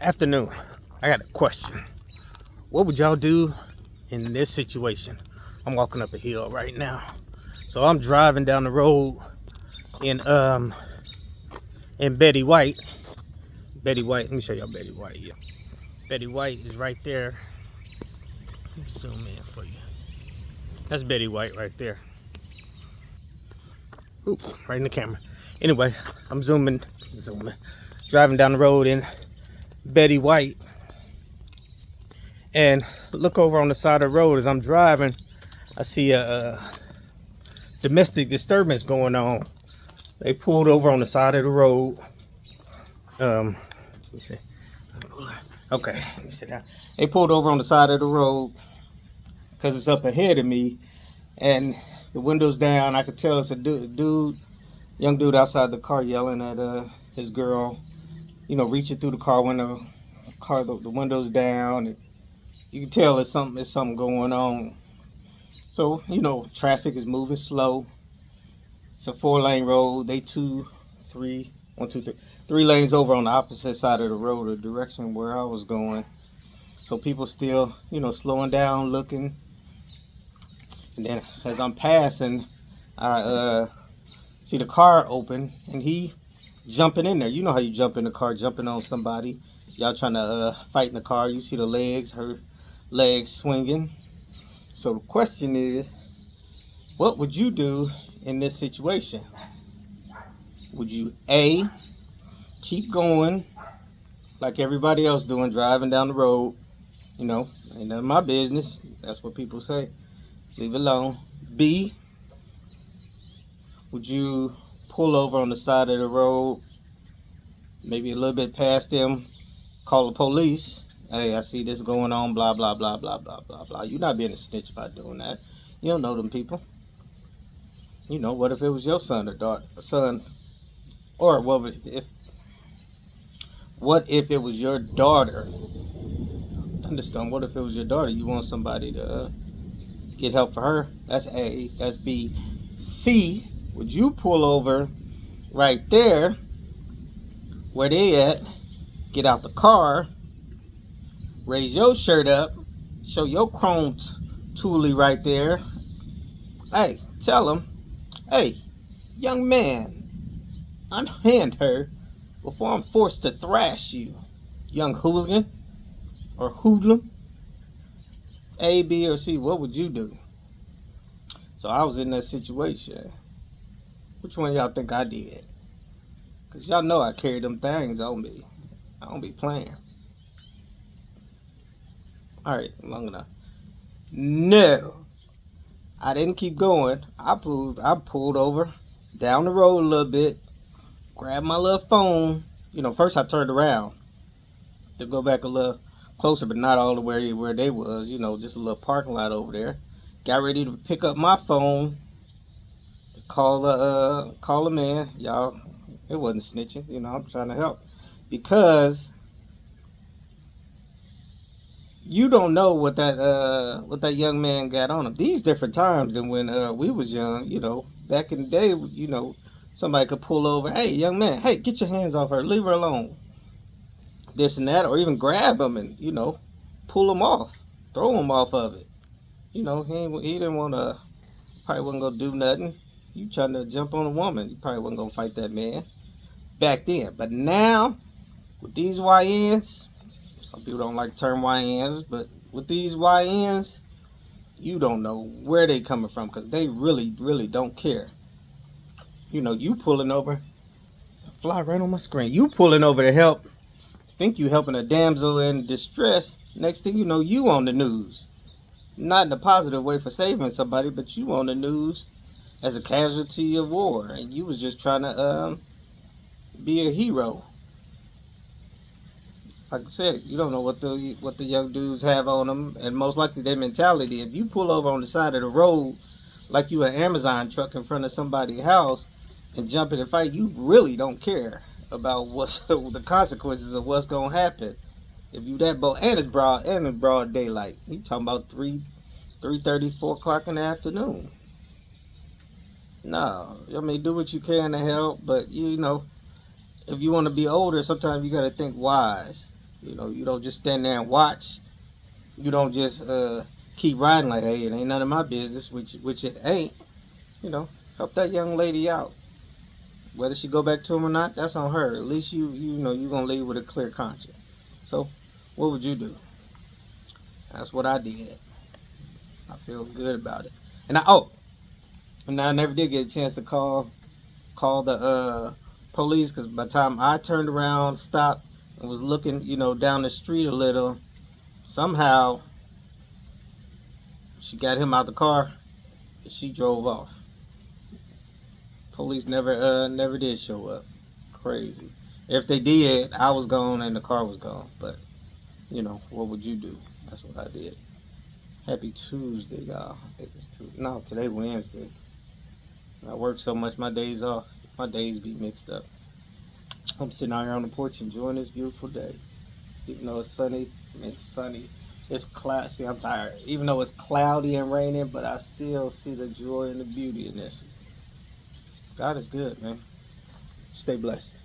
Afternoon. I got a question. What would y'all do in this situation? I'm walking up a hill right now. So I'm driving down the road in Betty White. Betty White, let me show y'all Betty White. Yeah. Betty White is right there. Let me zoom in for you. That's Betty White right there. Oop, right in the camera. Anyway, I'm zooming, driving down the road in Betty White, and look over on the side of the road as I'm driving. I see a domestic disturbance going on. They pulled over on the side of the road. Let me see. Okay, let me sit down. They pulled over on the side of the road because it's up ahead of me, and the windows down. I could tell it's a young dude outside the car yelling at his girl. You know, reaching through the car window. The windows down. And you can tell there's something going on. So, you know, traffic is moving slow. It's a 4-lane road. They three lanes over on the opposite side of the road, the direction where I was going. So people still, you know, slowing down, looking. And then as I'm passing, I see the car open, and he jumping in there. You know how you jump in the car, jumping on somebody. Y'all trying to fight in the car. You see the legs, her legs swinging. So the question is, what would you do in this situation? Would you A, keep going like everybody else doing, driving down the road? You know, ain't none of my business. That's what people say. Leave it alone. B, would you pull over on the side of the road, maybe a little bit past them, call the police? Hey, I see this going on, blah, blah, blah, blah, blah, blah, blah. You're not being a snitch by doing that. You don't know them people. You know, what if it was your son or daughter, or what if it was your daughter? Thunderstorm, what if it was your daughter? You want somebody to get help for her? That's A. That's B. C, would you pull over right there where they at, get out the car, raise your shirt up, show your chrome toolie right there? Hey, tell them, hey, young man, unhand her before I'm forced to thrash you, young hooligan or hoodlum. A, B, or C, what would you do? So I was in that situation. Which one of y'all think I did? Because y'all know I carry them things on me. I don't be playing. Alright, long enough. No. I didn't keep going. I pulled over down the road a little bit, grabbed my little phone. You know, first I turned around to go back a little closer, but not all the way where they was. You know, just a little parking lot over there. Got ready to pick up my phone to call a man. Y'all, it wasn't snitching. You know, I'm trying to help, because you don't know what that young man got on him. These different times than when we was young. You know, back in the day, you know, somebody could pull over. Hey, young man, hey, get your hands off her. Leave her alone. This and that, or even grab him and, you know, pull him off, throw him off of it. You know, he didn't want to, probably wasn't going to do nothing. You trying to jump on a woman, you probably wasn't going to fight that man back then. But now, with these YNs, some people don't like the term YNs, but with these YNs, you don't know where they coming from, because they really, really don't care. You know, you pulling over, fly right on my screen. You pulling over to help, think you helping a damsel in distress. Next thing you know, you on the news. Not in a positive way for saving somebody, but you on the news as a casualty of war, and you was just trying to be a hero. Like I said, you don't know what the young dudes have on them, and most likely their mentality. If you pull over on the side of the road like you an Amazon truck in front of somebody's house and jump in and fight, you really don't care about what's the consequences of what's gonna happen. If you that bold, and it's broad daylight. You talking about 3:30, 4 o'clock in the afternoon. No, I mean, do what you can to help, but you know, if you want to be older, sometimes you got to think wise. You know, you don't just stand there and watch. You don't just keep riding like, hey, it ain't none of my business, which it ain't. You know, help that young lady out. Whether she go back to him or not, that's on her. At least you know you're gonna leave with a clear conscience. So, what would you do? That's what I did. I feel good about it. And I never did get a chance to call the police because by the time I turned around, stopped, and was looking, you know, down the street a little, somehow she got him out the car and she drove off. Police never did show up. Crazy. If they did, I was gone and the car was gone. But you know, what would you do? That's what I did. Happy Tuesday, y'all. I think it's Tuesday. No, today Wednesday. I work so much, my days off. My days be mixed up. I'm sitting out here on the porch enjoying this beautiful day. Even though it's sunny, it's sunny. It's cloudy. See, I'm tired. Even though it's cloudy and raining, but I still see the joy and the beauty in this. God is good, man. Stay blessed.